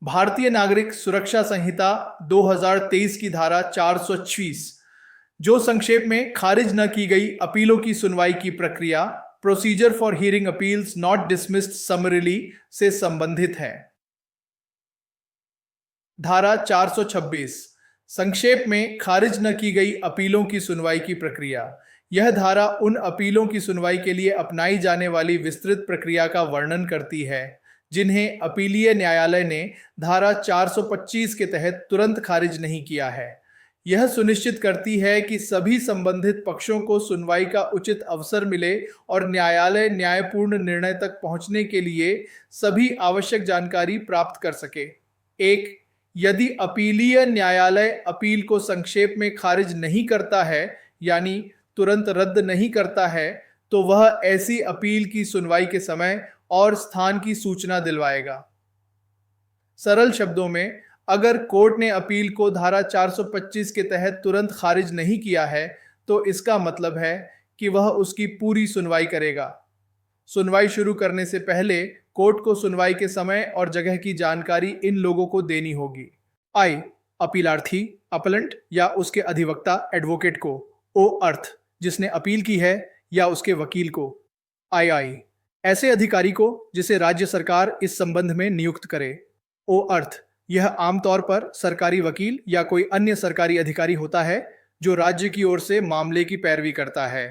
भारतीय नागरिक सुरक्षा संहिता 2023 की धारा 426, जो संक्षेप में खारिज न की गई अपीलों की सुनवाई की प्रक्रिया, procedure for hearing appeals not dismissed summarily से संबंधित है। धारा 426, संक्षेप में खारिज न की गई अपीलों की सुनवाई की प्रक्रिया। यह धारा उन अपीलों की सुनवाई के लिए अपनाई जाने वाली विस्तृत प्रक्रिया का वर्णन करती है जिन्हें अपीलीय न्यायालय ने धारा 425 के तहत तुरंत खारिज नहीं किया है। यह सुनिश्चित करती है कि सभी संबंधित पक्षों को सुनवाई का उचित अवसर मिले और न्यायालय न्यायपूर्ण निर्णय तक पहुंचने के लिए सभी आवश्यक जानकारी प्राप्त कर सके। 1. यदि अपीलीय न्यायालय अपील को संक्षेप में खारिज नहीं करता है, यानी तुरंत रद्द नहीं करता है, तो वह ऐसी अपील की सुनवाई के समय और स्थान की सूचना दिलवाएगा। सरल शब्दों में, अगर कोर्ट ने अपील को धारा 425 के तहत तुरंत खारिज नहीं किया है, तो इसका मतलब है कि वह उसकी पूरी सुनवाई करेगा। सुनवाई शुरू करने से पहले कोर्ट को सुनवाई के समय और जगह की जानकारी इन लोगों को देनी होगी। आई. अपीलार्थी अपलेंट या उसके अधिवक्ता एडवोकेट को। ओ. अर्थ जिसने अपील की है या उसके वकील को। आई. ऐसे अधिकारी को जिसे राज्य सरकार इस संबंध में नियुक्त करे। ओ. अर्थ यह आमतौर पर सरकारी वकील या कोई अन्य सरकारी अधिकारी होता है जो राज्य की ओर से मामले की पैरवी करता है।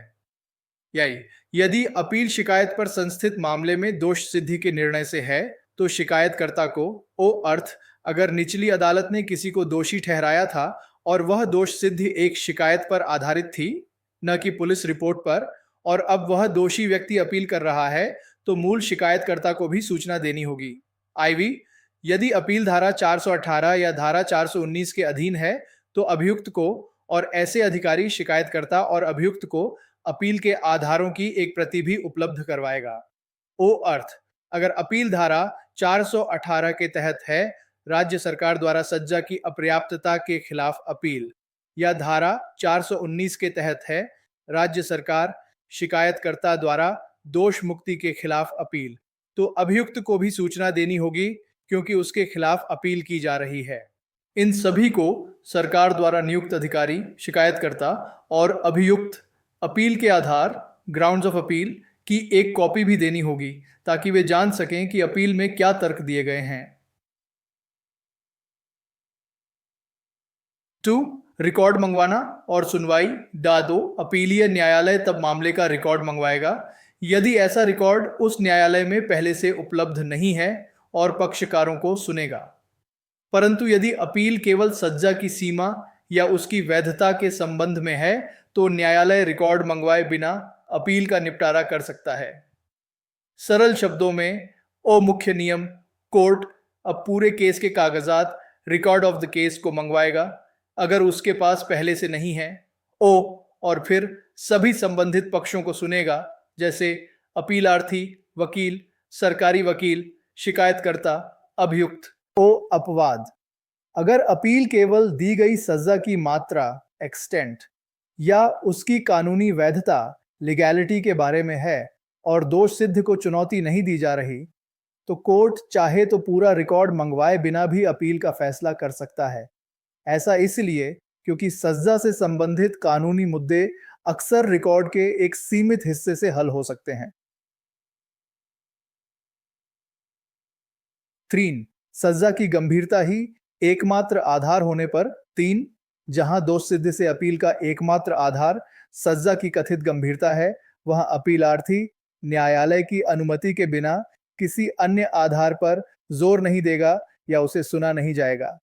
यदि अपील शिकायत पर संस्थित मामले में दोष सिद्धि के निर्णय से है, तो शिकायतकर्ता को ओ. अर्थ अगर निचली अदालत ने किसी को दोषी ठहराया था और वह दोष सिद्धि एक शिकायत पर आधारित थी, न कि पुलिस रिपोर्ट पर, और अब वह दोषी व्यक्ति अपील कर रहा है, तो मूल शिकायतकर्ता को भी सूचना देनी होगी। IV. यदि अपील धारा 418 या धारा 419 के अधीन है, तो अभियुक्त को और ऐसे अधिकारी शिकायतकर्ता और अभियुक्त को अपील के आधारों की एक प्रति भी उपलब्ध करवाएगा। ओ. अर्थ अगर अपील धारा 418 के तहत है, राज्य सरकार द्वारा सज्जा की अपर्याप्तता के खिलाफ अपील, या धारा 419 के तहत है, राज्य सरकार शिकायतकर्ता द्वारा दोष मुक्ति के खिलाफ अपील, तो अभियुक्त को भी सूचना देनी होगी क्योंकि उसके खिलाफ अपील की जा रही है। इन सभी को सरकार द्वारा नियुक्त अधिकारी, शिकायतकर्ता और अभियुक्त अपील के आधार, ग्राउंड्स ऑफ अपील की एक कॉपी भी देनी होगी ताकि वे जान सकें कि अपील में क्या तर्क दिए गए हैं। 2. रिकॉर्ड मंगवाना और सुनवाई। 2. अपीलीय न्यायालय तब मामले का रिकॉर्ड मंगवाएगा यदि ऐसा रिकॉर्ड उस न्यायालय में पहले से उपलब्ध नहीं है और पक्षकारों को सुनेगा। परंतु यदि अपील केवल सज्जा की सीमा या उसकी वैधता के संबंध में है, तो न्यायालय रिकॉर्ड मंगवाए बिना अपील का निपटारा कर सकता है। सरल शब्दों में, ओ मुख्य नियम, कोर्ट अब पूरे केस के कागजात, रिकॉर्ड ऑफ द केस को मंगवाएगा अगर उसके पास पहले से नहीं है। ओ. और फिर सभी संबंधित पक्षों को सुनेगा, जैसे अपीलार्थी, वकील, सरकारी वकील, शिकायतकर्ता, अभियुक्त। ओ. अपवाद अगर अपील केवल दी गई सजा की मात्रा, एक्सटेंट, या उसकी कानूनी वैधता, लीगैलिटी के बारे में है और दोष सिद्ध को चुनौती नहीं दी जा रही, तो कोर्ट चाहे तो पूरा रिकॉर्ड मंगवाए बिना भी अपील का फैसला कर सकता है। ऐसा इसलिए क्योंकि सजा से संबंधित कानूनी मुद्दे अक्सर रिकॉर्ड के एक सीमित हिस्से से हल हो सकते हैं। 3. सजा की गंभीरता ही एकमात्र आधार होने पर। 3. जहां दोष सिद्धि से अपील का एकमात्र आधार सजा की कथित गंभीरता है, वहां अपीलार्थी न्यायालय की अनुमति के बिना किसी अन्य आधार पर जोर नहीं देगा या उसे सुना नहीं जाएगा।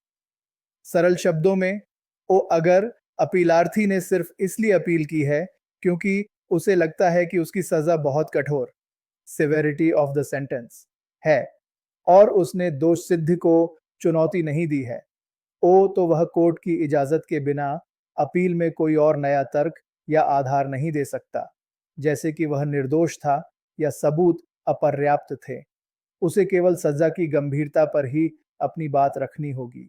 सरल शब्दों में, अगर अपीलार्थी ने सिर्फ इसलिए अपील की है क्योंकि उसे लगता है कि उसकी सजा बहुत कठोर, सेवेरिटी ऑफ द सेंटेंस, है और उसने दोष सिद्धि को चुनौती नहीं दी है, तो वह कोर्ट की इजाजत के बिना अपील में कोई और नया तर्क या आधार नहीं दे सकता, जैसे कि वह निर्दोष था या सबूत अपर्याप्त थे। उसे केवल सजा की गंभीरता पर ही अपनी बात रखनी होगी।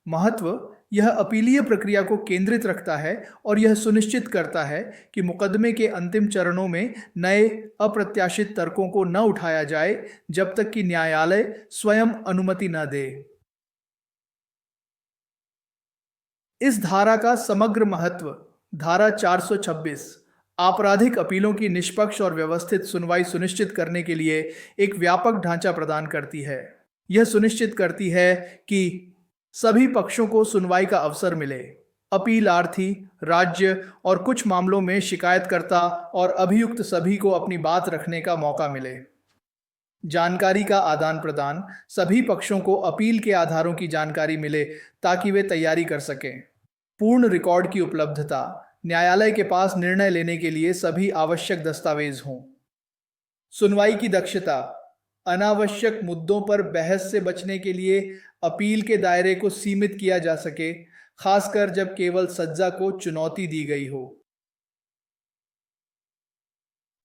महत्व यह अपीलीय प्रक्रिया को केंद्रित रखता है और यह सुनिश्चित करता है कि मुकदमे के अंतिम चरणों में नए अप्रत्याशित तर्कों को न उठाया जाए जब तक कि न्यायालय स्वयं अनुमति न दे। इस धारा का समग्र महत्व धारा 426 आपराधिक अपीलों की निष्पक्ष और व्यवस्थित सुनवाई सुनिश्चित करने के लिए एक व्यापक ढांचा प्रदान करती है। यह सुनिश्चित करती है कि सभी पक्षों को सुनवाई का अवसर मिले। अपीलार्थी, राज्य और कुछ मामलों में शिकायतकर्ता और अभियुक्त सभी को अपनी बात रखने का मौका मिले। जानकारी का आदान प्रदान, सभी पक्षों को अपील के आधारों की जानकारी मिले ताकि वे तैयारी कर सकें। पूर्ण रिकॉर्ड की उपलब्धता, न्यायालय के पास निर्णय लेने के लिए सभी आवश्यक दस्तावेज हों। सुनवाई की दक्षता, अनावश्यक मुद्दों पर बहस से बचने के लिए अपील के दायरे को सीमित किया जा सके, खासकर जब केवल सज्जा को चुनौती दी गई हो।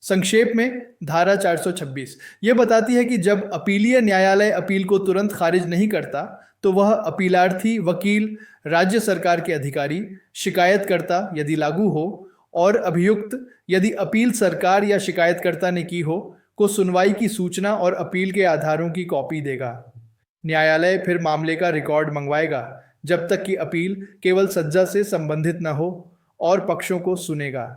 संक्षेप में धारा 426 यह बताती है कि जब अपीलीय न्यायालय अपील को तुरंत खारिज नहीं करता तो वह अपीलार्थी, वकील, राज्य सरकार के अधिकारी, शिकायतकर्ता यदि लागू हो और अभियुक्त यदि अपील सरकार या शिकायतकर्ता ने की हो को सुनवाई की सूचना और अपील के आधारों की कॉपी देगा। न्यायालय फिर मामले का रिकॉर्ड मंगवाएगा जब तक कि अपील केवल सज्जा से संबंधित न हो और पक्षों को सुनेगा।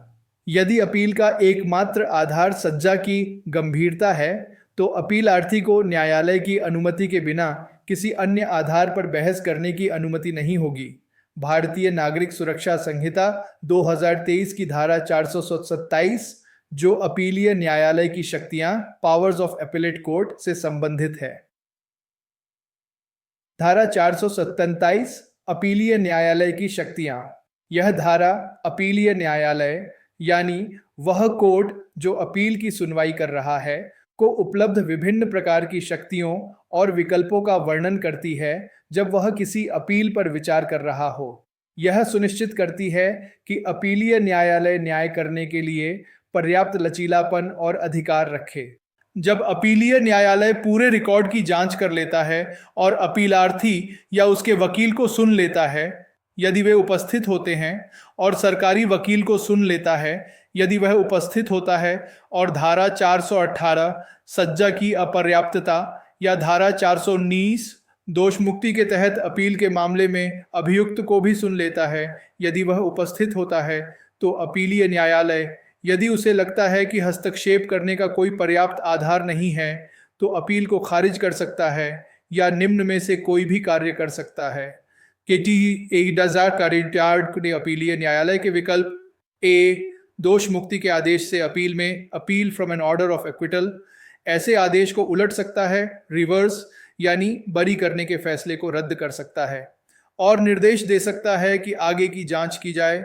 यदि अपील का एकमात्र आधार सज्जा की गंभीरता है तो अपीलार्थी को न्यायालय की अनुमति के बिना किसी अन्य आधार पर बहस करने की अनुमति नहीं होगी। भारतीय नागरिक सुरक्षा संहिता 2023 की धारा 427 जो अपीलीय न्यायालय की शक्तियां पावर्स ऑफ अपीलेट कोर्ट से संबंधित है। धारा 427 अपीलीय न्यायालय की शक्तियां। यह धारा अपीलीय न्यायालय यानी वह कोर्ट जो अपील की सुनवाई कर रहा है को उपलब्ध विभिन्न प्रकार की शक्तियों और विकल्पों का वर्णन करती है जब वह किसी अपील पर विचार कर रहा हो। यह सुनिश्चित करती है कि अपीलीय न्यायालय न्याय करने के लिए पर्याप्त लचीलापन और अधिकार रखे। जब अपीलीय न्यायालय पूरे रिकॉर्ड की जांच कर लेता है और अपीलार्थी या उसके वकील को सुन लेता है यदि वे उपस्थित होते हैं और सरकारी वकील को सुन लेता है यदि वह उपस्थित होता है और धारा 418 सज्जा की अपर्याप्तता या धारा 419 दोष मुक्ति के तहत अपील के मामले में अभियुक्त को भी सुन लेता है यदि वह उपस्थित होता है तो अपीलीय न्यायालय यदि उसे लगता है कि हस्तक्षेप करने का कोई पर्याप्त आधार नहीं है तो अपील को खारिज कर सकता है या निम्न में से कोई भी कार्य कर सकता है। अपीलीय न्यायालय के विकल्प ए दोष मुक्ति के आदेश से अपील में appeal from an order of acquittal ऐसे आदेश को उलट सकता है, रिवर्स यानी बरी करने के फैसले को रद्द कर सकता है और निर्देश दे सकता है कि आगे की जांच की जाए,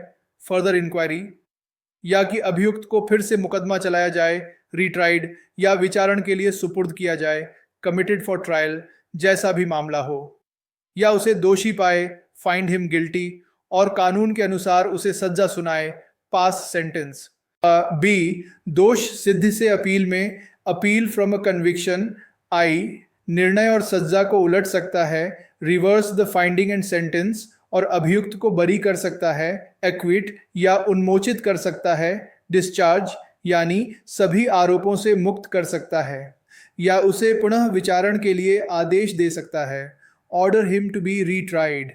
फर्दर इंक्वायरी, या कि अभियुक्त को फिर से मुकदमा चलाया जाए, रिट्राइड, या विचारण के लिए सुपुर्द किया जाए, कमिटेड फॉर ट्रायल, जैसा भी मामला हो, या उसे दोषी पाए, फाइंड हिम गिल्टी, और कानून के अनुसार उसे सज्जा सुनाए, पास सेंटेंस। बी दोष सिद्धि से अपील में अपील फ्रॉम अ कन्विक्शन आई निर्णय और सज्जा को उलट सकता है, reverse the finding and sentence, और अभियुक्त को बरी कर सकता है, एक्विट, या उन्मोचित कर सकता है, डिस्चार्ज, यानी सभी आरोपों से मुक्त कर सकता है, या उसे पुनः विचारण के लिए आदेश दे सकता है, ऑर्डर हिम टू बी रीट्राइड,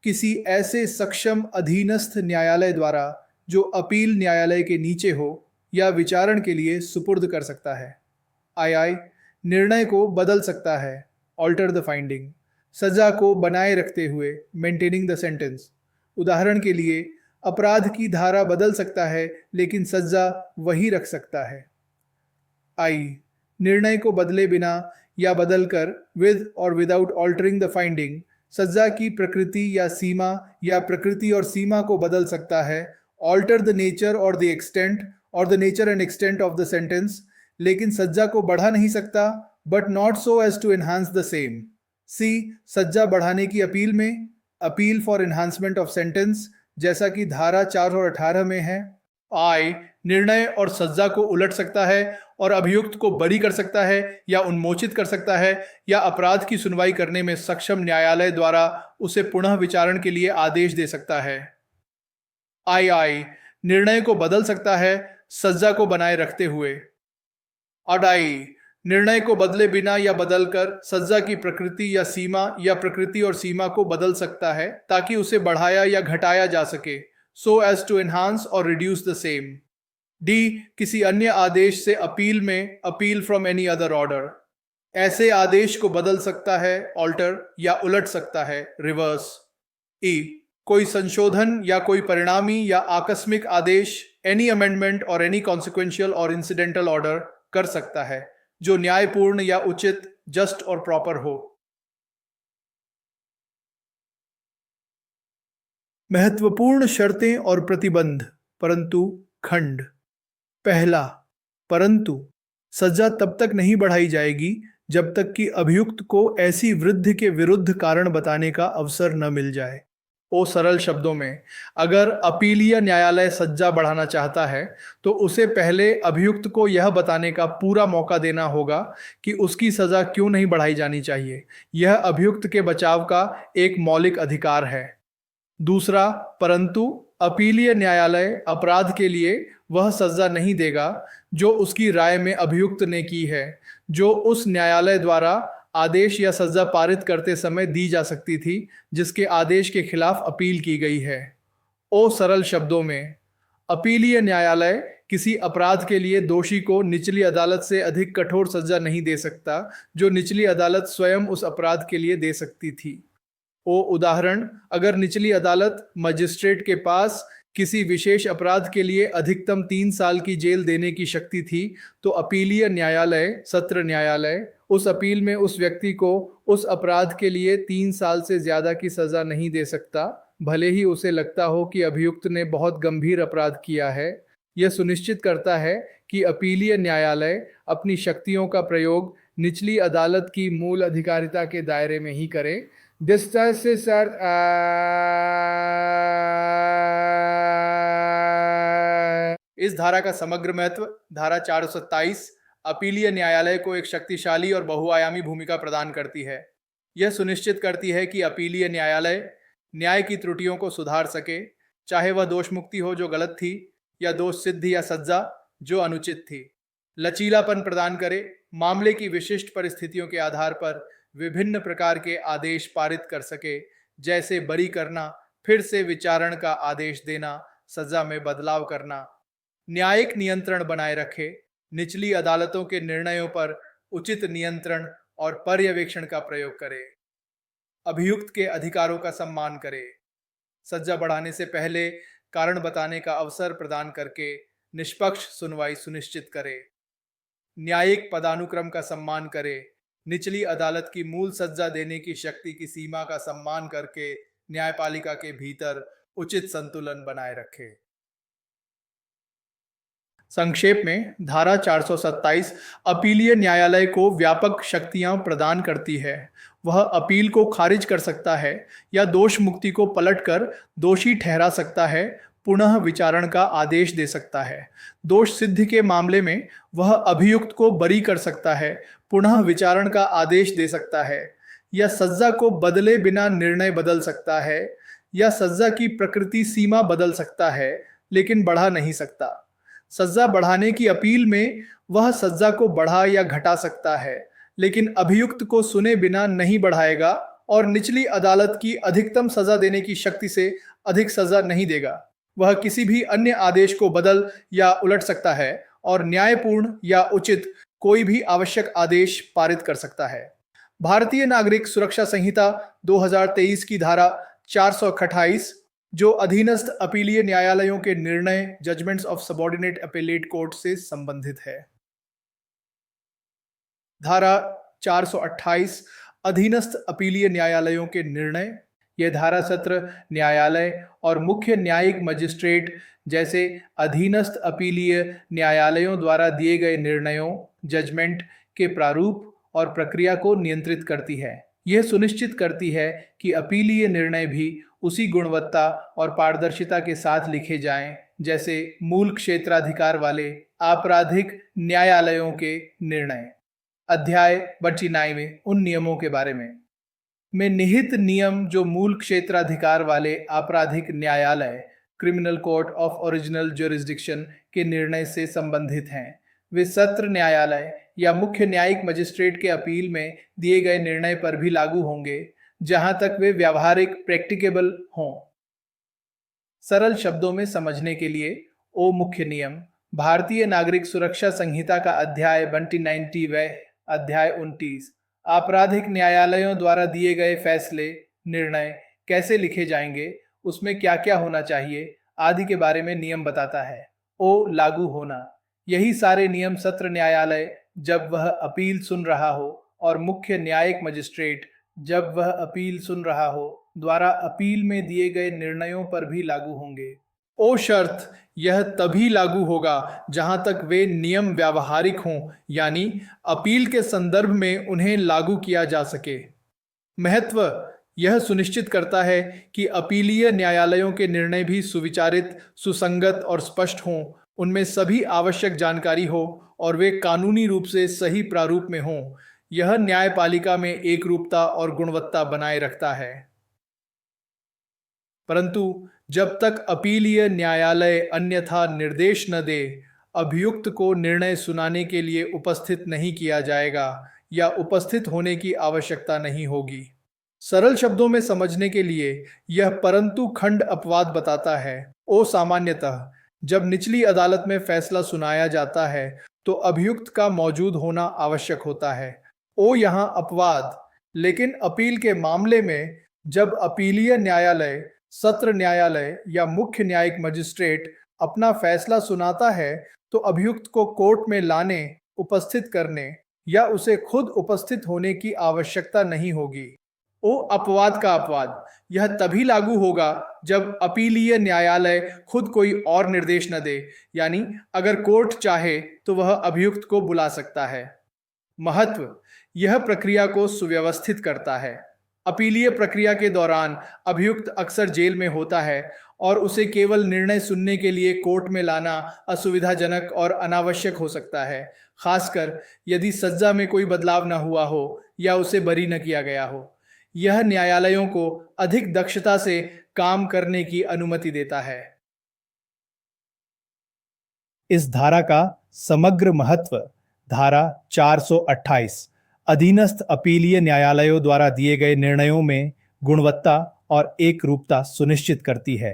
किसी ऐसे सक्षम अधीनस्थ न्यायालय द्वारा जो अपील न्यायालय के नीचे हो, या विचारण के लिए सुपुर्द कर सकता है। आई निर्णय को बदल सकता है, ऑल्टर द फाइंडिंग, सजा को बनाए रखते हुए, मेंटेनिंग द सेंटेंस। उदाहरण के लिए अपराध की धारा बदल सकता है लेकिन सजा वही रख सकता है। आई निर्णय को बदले बिना या बदलकर, विद और विदाउट ऑल्टरिंग द फाइंडिंग, सजा की प्रकृति या सीमा या प्रकृति और सीमा को बदल सकता है, alter the nature or the extent or the nature and extent of the sentence, लेकिन सज्जा को बढ़ा नहीं सकता, but not so as to enhance the same. सी सज्जा बढ़ाने की अपील में appeal for enhancement of sentence जैसा कि धारा 418 में है। आई निर्णय और सज्जा को उलट सकता है और अभियुक्त को बरी कर सकता है या उन्मोचित कर सकता है, या अपराध की सुनवाई करने में सक्षम न्यायालय द्वारा उसे पुनः विचारण के लिए आदेश दे सकता है। आई निर्णय को बदल सकता है सज्जा को बनाए रखते हुए। अडाई निर्णय को बदले बिना या बदलकर सजा की प्रकृति या सीमा या प्रकृति और सीमा को बदल सकता है ताकि उसे बढ़ाया या घटाया जा सके, सो एज टू एनहांस और रिड्यूस द सेम। डी, किसी अन्य आदेश से अपील में appeal from any other order, ऐसे आदेश को बदल सकता है, ऑल्टर, या उलट सकता है, रिवर्स। ई, कोई संशोधन या कोई परिणामी या आकस्मिक आदेश, एनी अमेंडमेंट और एनी कॉन्सिक्वेंशियल और इंसिडेंटल ऑर्डर कर सकता है जो न्यायपूर्ण या उचित, जस्ट और प्रॉपर हो। महत्वपूर्ण शर्तें और प्रतिबंध परंतु खंड। पहला, परंतु सजा तब तक नहीं बढ़ाई जाएगी जब तक कि अभियुक्त को ऐसी वृद्धि के विरुद्ध कारण बताने का अवसर न मिल जाए। ओ सरल शब्दों में, अगर अपीलीय न्यायालय सज्जा बढ़ाना चाहता है तो उसे पहले अभियुक्त को यह बताने का पूरा मौका देना होगा कि उसकी सजा क्यों नहीं बढ़ाई जानी चाहिए। यह अभियुक्त के बचाव का एक मौलिक अधिकार है। दूसरा, परंतु अपीलीय न्यायालय अपराध के लिए वह सजा नहीं देगा जो उसकी राय में अभियुक्त ने की है, जो उस न्यायालय द्वारा आदेश या सजा पारित करते समय दी जा सकती थी जिसके आदेश के खिलाफ अपील की गई है। ओ सरल शब्दों में, अपीलीय न्यायालय किसी अपराध के लिए दोषी को निचली अदालत से अधिक कठोर सजा नहीं दे सकता जो निचली अदालत स्वयं उस अपराध के लिए दे सकती थी। ओ उदाहरण, अगर निचली अदालत मजिस्ट्रेट के पास किसी विशेष अपराध के लिए अधिकतम 3 साल की जेल देने की शक्ति थी तो अपीलीय न्यायालय, सत्र न्यायालय, उस अपील में उस व्यक्ति को उस अपराध के लिए 3 साल से ज्यादा की सजा नहीं दे सकता, भले ही उसे लगता हो कि अभियुक्त ने बहुत गंभीर अपराध किया है। यह सुनिश्चित करता है कि अपीलीय न्यायालय अपनी शक्तियों का प्रयोग निचली अदालत की मूल अधिकारिता के दायरे में ही करे। इस धारा का समग्र महत्व, धारा 427 अपीलीय न्यायालय को एक शक्तिशाली और बहुआयामी भूमिका प्रदान करती है। यह सुनिश्चित करती है कि अपीलीय न्यायालय न्याय की त्रुटियों को सुधार सके, चाहे वह दोष मुक्ति हो जो गलत थी या दोष सिद्धि या सज्जा जो अनुचित थी। लचीलापन प्रदान करे, मामले की विशिष्ट परिस्थितियों के आधार पर विभिन्न प्रकार के आदेश पारित कर सके, जैसे बरी करना, फिर से विचारण का आदेश देना, सजा में बदलाव करना। न्यायिक नियंत्रण बनाए रखे, निचली अदालतों के निर्णयों पर उचित नियंत्रण और पर्यवेक्षण का प्रयोग करे। अभियुक्त के अधिकारों का सम्मान करे, सजा बढ़ाने से पहले कारण बताने का अवसर प्रदान करके निष्पक्ष सुनवाई सुनिश्चित करे। न्यायिक पदानुक्रम का सम्मान करे, निचली अदालत की मूल सजा देने की शक्ति की सीमा का सम्मान करके न्यायपालिका के भीतर उचित संतुलन बनाए रखे। संक्षेप में, धारा 427 अपीलीय न्यायालय को व्यापक शक्तियां प्रदान करती है। वह अपील को खारिज कर सकता है या दोष मुक्ति को पलटकर दोषी ठहरा सकता है, पुनः विचारण का आदेश दे सकता है। दोष सिद्धि के मामले में वह अभियुक्त को बरी कर सकता है, पुनः विचारण का आदेश दे सकता है, या सजा को बदले बिना निर्णय बदल सकता है, या सजा की प्रकृति सीमा बदल सकता है लेकिन बढ़ा नहीं सकता। सजा बढ़ाने की अपील में वह सजा को बढ़ा या घटा सकता है लेकिन अभियुक्त को सुने बिना नहीं बढ़ाएगा और निचली अदालत की अधिकतम सजा देने की शक्ति से अधिक सजा नहीं देगा। वह किसी भी अन्य आदेश को बदल या उलट सकता है और न्यायपूर्ण या उचित कोई भी आवश्यक आदेश पारित कर सकता है। भारतीय नागरिक सुरक्षा संहिता 2023 की धारा 428 जो अधीनस्थ अपीलीय न्यायालयों के निर्णय, judgements of subordinate appellate court से संबंधित है। धारा 428 अधीनस्थ अपीलीय न्यायालयों के निर्णय। यह धारा सत्र न्यायालय और मुख्य न्यायिक मजिस्ट्रेट जैसे अधीनस्थ अपीलीय न्यायालयों द्वारा दिए गए निर्णयों, जजमेंट के प्रारूप और प्रक्रिया को नियंत्रित करती है। यह सुनिश्चित करती है कि अपीलीय निर्णय भी उसी गुणवत्ता और पारदर्शिता के साथ लिखे जाएं जैसे मूल क्षेत्राधिकार वाले आपराधिक न्यायालयों के निर्णय। अध्याय 49 में उन नियमों के बारे में निहित नियम जो मूल क्षेत्राधिकार वाले आपराधिक न्यायालय, criminal court of original jurisdiction के निर्णय से संबंधित हैं, वे सत्र न्यायालय या मुख्य न्यायिक मजिस्ट्रेट के अपील में दिए गए निर्णय पर भी लागू होंगे, जहां तक वे व्यावहारिक प्रैक्टिकेबल हों। सरल शब्दों में समझने के लिए, ओ मुख्य नियम भारतीय नागरिक सुरक्षा संहिता का अध्याय 190 अध्याय 29 आपराधिक न्यायालयों द्वारा दिए गए फैसले निर्णय कैसे लिखे जाएंगे, उसमें क्या क्या होना चाहिए आदि के बारे में नियम बताता है। ओ लागू होना, यही सारे नियम सत्र न्यायालय जब वह अपील सुन रहा हो और मुख्य न्यायिक मजिस्ट्रेट जब वह अपील सुन रहा हो द्वारा अपील में दिए गए निर्णयों पर भी लागू होंगे। ओ शर्त, यह तभी लागू होगा जहां तक वे नियम व्यावहारिक हों, यानी अपील के संदर्भ में उन्हें लागू किया जा सके। महत्व, यह सुनिश्चित करता है कि अपीलीय न्यायालयों के निर्णय भी सुविचारित, सुसंगत और स्पष्ट हों, उनमें सभी आवश्यक जानकारी हो और वे कानूनी रूप से सही प्रारूप में हों। यह न्यायपालिका में एकरूपता और गुणवत्ता बनाए रखता है। परंतु जब तक अपीलीय न्यायालय अन्यथा निर्देश न दे, अभियुक्त को निर्णय सुनाने के लिए उपस्थित नहीं किया जाएगा या उपस्थित होने की आवश्यकता नहीं होगी। सरल शब्दों में समझने के लिए यह परंतु खंड अपवाद बताता है। ओ सामान्यतः जब निचली अदालत में फैसला सुनाया जाता है तो अभियुक्त का मौजूद होना आवश्यक होता है। ओ यहाँ अपवाद, लेकिन अपील के मामले में जब अपीलीय न्यायालय, सत्र न्यायालय या मुख्य न्यायिक मजिस्ट्रेट अपना फैसला सुनाता है तो अभियुक्त को कोर्ट में लाने, उपस्थित करने या उसे खुद उपस्थित होने की आवश्यकता नहीं होगी। ओ अपवाद का अपवाद, यह तभी लागू होगा जब अपीलीय न्यायालय खुद कोई और निर्देश न दे, यानी अगर कोर्ट चाहे तो वह अभियुक्त को बुला सकता है। महत्व, यह प्रक्रिया को सुव्यवस्थित करता है। अपीलीय प्रक्रिया के दौरान अभियुक्त अक्सर जेल में होता है और उसे केवल निर्णय सुनने के लिए कोर्ट में लाना असुविधाजनक और अनावश्यक हो सकता है, खासकर यदि सज्जा में कोई बदलाव न हुआ हो या उसे बरी न किया गया हो। यह न्यायालयों को अधिक दक्षता से काम करने की अनुमति देता है। इस धारा का समग्र महत्व धारा 428 अधीनस्थ अपीलीय न्यायालयों द्वारा दिए गए निर्णयों में गुणवत्ता और एकरूपता सुनिश्चित करती है।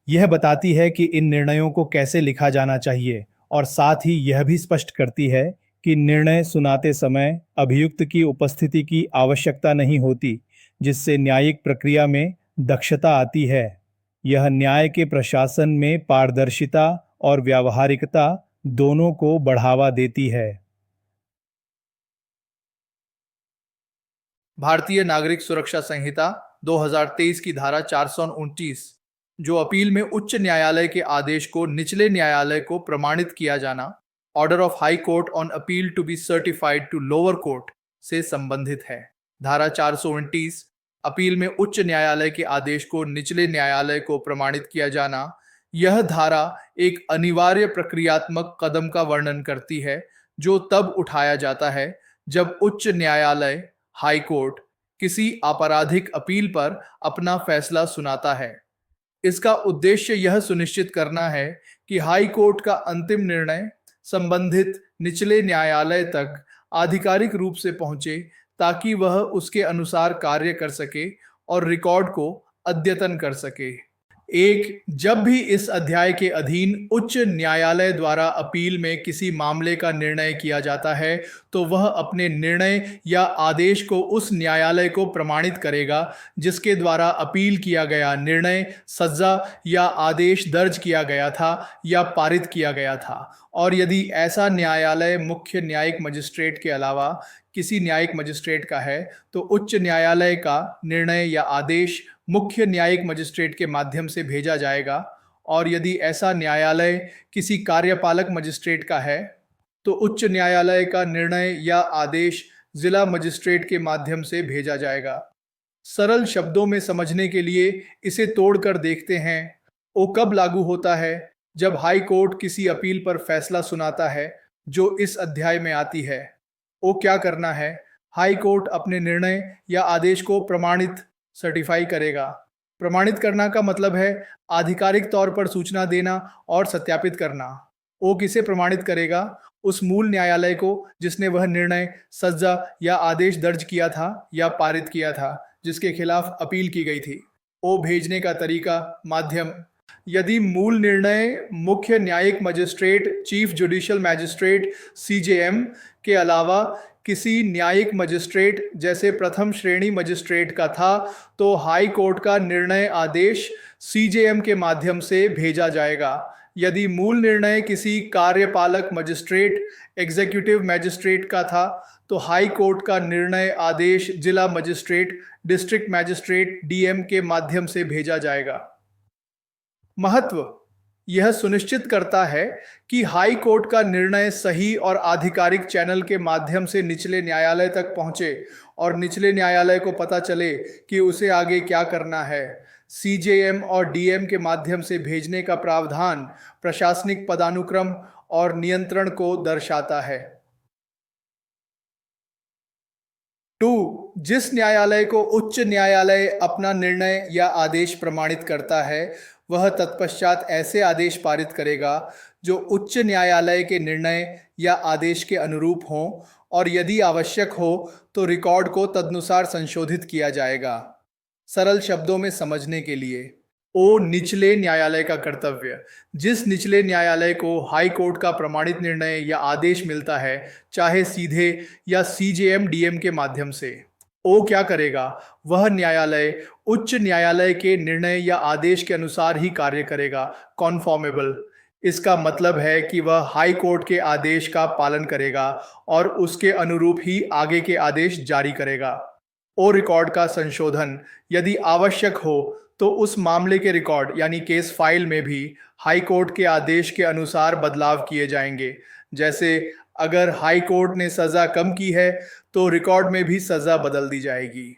यह बताती है कि इन निर्णयों को कैसे लिखा जाना चाहिए और साथ ही यह भी स्पष्ट करती है कि निर्णय सुनाते समय अभियुक्त की उपस्थिति की आवश्यकता नहीं होती, जिससे न्यायिक प्रक्रिया में दक्षता आती है। यह न्याय के प्रशासन में पारदर्शिता और व्यावहारिकता दोनों को बढ़ावा देती है। भारतीय नागरिक सुरक्षा संहिता 2023 की धारा 429, जो अपील में उच्च न्यायालय के आदेश को निचले न्यायालय को प्रमाणित किया जाना, order of high court on appeal to be certified to lower court से संबंधित है। धारा 429 अपील में उच्च न्यायालय के आदेश को निचले न्यायालय को प्रमाणित किया जाना, यह धारा एक अनिवार्य प्रक्रियात्मक कदम का वर्णन करती है जो तब उठाया जाता है जब उच्च न्यायालय, हाई कोर्ट किसी आपराधिक अपील पर अपना फैसला सुनाता है। इसका उद्देश्य यह सुनिश्चित करना है कि हाई कोर्ट का अंतिम निर्णय संबंधित निचले न्यायालय तक आधिकारिक रूप से पहुंचे ताकि वह उसके अनुसार कार्य कर सके और रिकॉर्ड को अद्यतन कर सके। जब भी इस अध्याय के अधीन उच्च न्यायालय द्वारा अपील में किसी मामले का निर्णय किया जाता है तो वह अपने निर्णय या आदेश को उस न्यायालय को प्रमाणित करेगा जिसके द्वारा अपील किया गया निर्णय, सज्जा या आदेश दर्ज किया गया था या पारित किया गया था। और यदि ऐसा न्यायालय मुख्य न्यायिक मजिस्ट्रेट के अलावा किसी न्यायिक मजिस्ट्रेट का है तो उच्च न्यायालय का निर्णय या आदेश मुख्य न्यायिक मजिस्ट्रेट के माध्यम से भेजा जाएगा। और यदि ऐसा न्यायालय किसी कार्यपालक मजिस्ट्रेट का है तो उच्च न्यायालय का निर्णय या आदेश जिला मजिस्ट्रेट के माध्यम से भेजा जाएगा। सरल शब्दों में समझने के लिए इसे तोड़कर देखते हैं। वो कब लागू होता है? जब हाई कोर्ट किसी अपील पर फैसला सुनाता है जो इस अध्याय में आती है। वो क्या करना है? हाई कोर्ट अपने निर्णय या आदेश को प्रमाणित, सर्टिफाई करेगा। प्रमाणित करना का मतलब है आधिकारिक तौर पर सूचना देना और सत्यापित करना। वो किसे प्रमाणित करेगा? उस मूल न्यायालय को जिसने वह निर्णय, सजा या आदेश दर्ज किया था या पारित किया था जिसके खिलाफ अपील की गई थी। ओ भेजने का तरीका, माध्यम। यदि मूल निर्णय मुख्य न्यायिक magistrate, chief judicial magistrate CJM के अलावा किसी न्यायिक मजिस्ट्रेट जैसे प्रथम श्रेणी मजिस्ट्रेट का था, तो हाई कोर्ट का निर्णय आदेश सीजेएम के माध्यम से भेजा जाएगा। यदि मूल निर्णय किसी कार्यपालक मजिस्ट्रेट, एग्जीक्यूटिव मैजिस्ट्रेट का था, तो हाई कोर्ट का निर्णय आदेश जिला मजिस्ट्रेट, डिस्ट्रिक्ट मैजिस्ट्रेट डीएम के माध्यम से भेजा जाएगा। महत्व: यह सुनिश्चित करता है कि हाई कोर्ट का निर्णय सही और आधिकारिक चैनल के माध्यम से निचले न्यायालय तक पहुंचे और निचले न्यायालय को पता चले कि उसे आगे क्या करना है। सीजेएम और डीएम के माध्यम से भेजने का प्रावधान प्रशासनिक पदानुक्रम और नियंत्रण को दर्शाता है। 2. जिस न्यायालय को उच्च न्यायालय अपना निर्णय या आदेश प्रमाणित करता है, वह तत्पश्चात ऐसे आदेश पारित करेगा जो उच्च न्यायालय के निर्णय या आदेश के अनुरूप हों, और यदि आवश्यक हो तो रिकॉर्ड को तदनुसार संशोधित किया जाएगा। सरल शब्दों में समझने के लिए, ओ निचले न्यायालय का कर्तव्य: जिस निचले न्यायालय को हाई कोर्ट का प्रमाणित निर्णय या आदेश मिलता है, चाहे सीधे या सीजेएम डीएम के माध्यम से, ओ क्या करेगा? वह न्यायालय उच्च न्यायालय के निर्णय या आदेश के अनुसार ही कार्य करेगा। कॉन्फॉर्मेबल: इसका मतलब है कि वह हाई कोर्ट के आदेश का पालन करेगा और उसके अनुरूप ही आगे के आदेश जारी करेगा। ओ रिकॉर्ड का संशोधन: यदि आवश्यक हो तो उस मामले के रिकॉर्ड यानी केस फाइल में भी हाई कोर्ट के आदेश के अनुसार बदलाव किए जाएंगे। जैसे अगर हाई कोर्ट ने सजा कम की है तो रिकॉर्ड में भी सजा बदल दी जाएगी।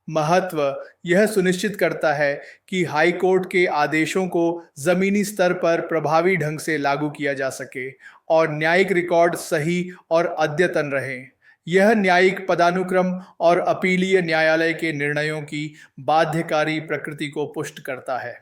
महत्व: यह सुनिश्चित करता है कि हाई कोर्ट के आदेशों को जमीनी स्तर पर प्रभावी ढंग से लागू किया जा सके और न्यायिक रिकॉर्ड सही और अद्यतन रहे। यह न्यायिक पदानुक्रम और अपीलीय न्यायालय के निर्णयों की बाध्यकारी प्रकृति को पुष्ट करता है।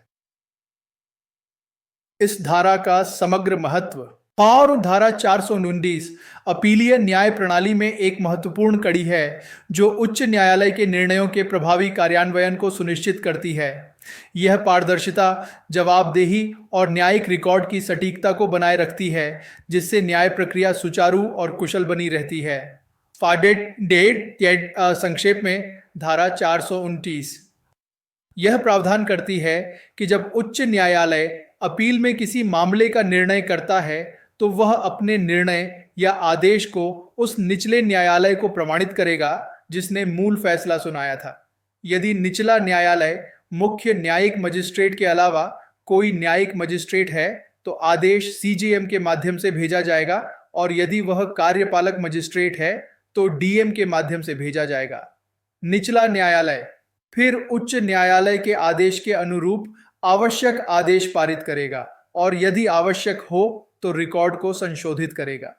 इस धारा का समग्र महत्व: और धारा 449 अपीलीय न्याय प्रणाली में एक महत्वपूर्ण कड़ी है जो उच्च न्यायालय के निर्णयों के प्रभावी कार्यान्वयन को सुनिश्चित करती है। यह पारदर्शिता, जवाबदेही और न्यायिक रिकॉर्ड की सटीकता को बनाए रखती है, जिससे न्याय प्रक्रिया सुचारू और कुशल बनी रहती है। संक्षेप में धारा 429 यह प्रावधान करती है कि जब उच्च न्यायालय अपील में किसी मामले का निर्णय करता है, तो वह अपने निर्णय या आदेश को उस निचले न्यायालय को प्रमाणित करेगा जिसने मूल फैसला सुनाया था। यदि निचला न्यायालय मुख्य न्यायिक मजिस्ट्रेट के अलावा कोई न्यायिक मजिस्ट्रेट है, तो आदेश सीजेएम के माध्यम से भेजा जाएगा, और यदि वह कार्यपालक मजिस्ट्रेट है तो डीएम के माध्यम से भेजा जाएगा। निचला न्यायालय फिर उच्च न्यायालय के आदेश के अनुरूप आवश्यक आदेश पारित करेगा और यदि आवश्यक हो तो रिकॉर्ड को संशोधित करेगा।